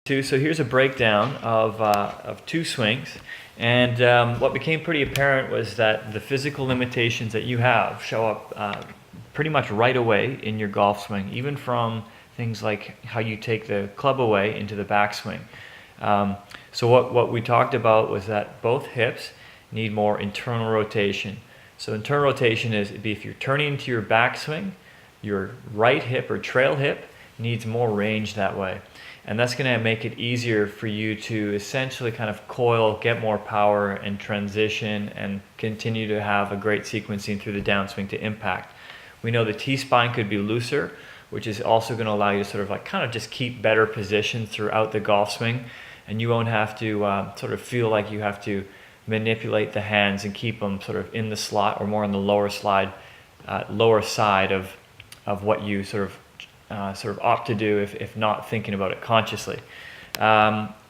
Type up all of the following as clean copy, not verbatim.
So here's a breakdown of two swings, and what became pretty apparent was that the physical limitations that you have show up pretty much right away in your golf swing, even from things like how you take the club away into the backswing. So what we talked about was that both hips need more internal rotation. So internal rotation it'd be if you're turning into your backswing, your right hip or trail hip needs more range that way. And that's going to make it easier for you to essentially kind of coil, get more power, and transition, and continue to have a great sequencing through the downswing to impact. We know the T-spine could be looser, which is also going to allow you to sort of like kind of just keep better positions throughout the golf swing, and you won't have to sort of feel like you have to manipulate the hands and keep them sort of in the slot or more on the lower side of what you sort of opt to do if not thinking about it consciously.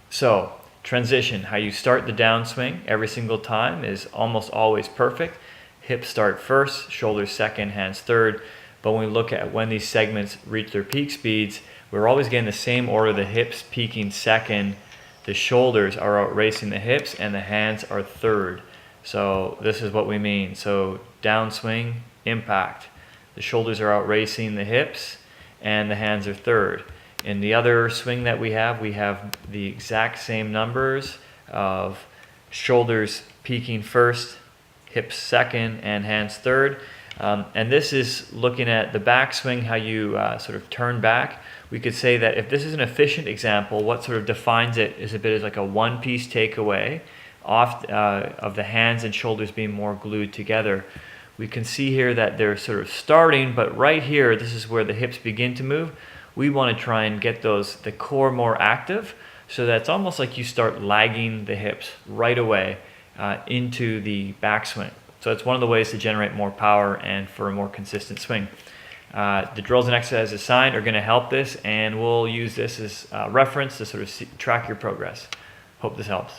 So transition, how you start the downswing every single time is almost always perfect. Hips start first, shoulders second, hands third. But when we look at when these segments reach their peak speeds, we're always getting the same order: the hips peaking second, the shoulders are outracing the hips, and the hands are third. So this is what we mean. So downswing, impact. The shoulders are outracing the hips, and the hands are third. In the other swing that we have the exact same numbers of shoulders peaking first, hips second, and hands third. And this is looking at the backswing, how you sort of turn back. We could say that if this is an efficient example, what sort of defines it is a bit as like a one-piece takeaway of the hands and shoulders being more glued together. We can see here that they're sort of starting, but right here, this is where the hips begin to move. We want to try and get the core more active, so that it's almost like you start lagging the hips right away into the backswing. So it's one of the ways to generate more power and for a more consistent swing. The drills and exercises assigned are going to help this, and we'll use this as reference to sort of track your progress. Hope this helps.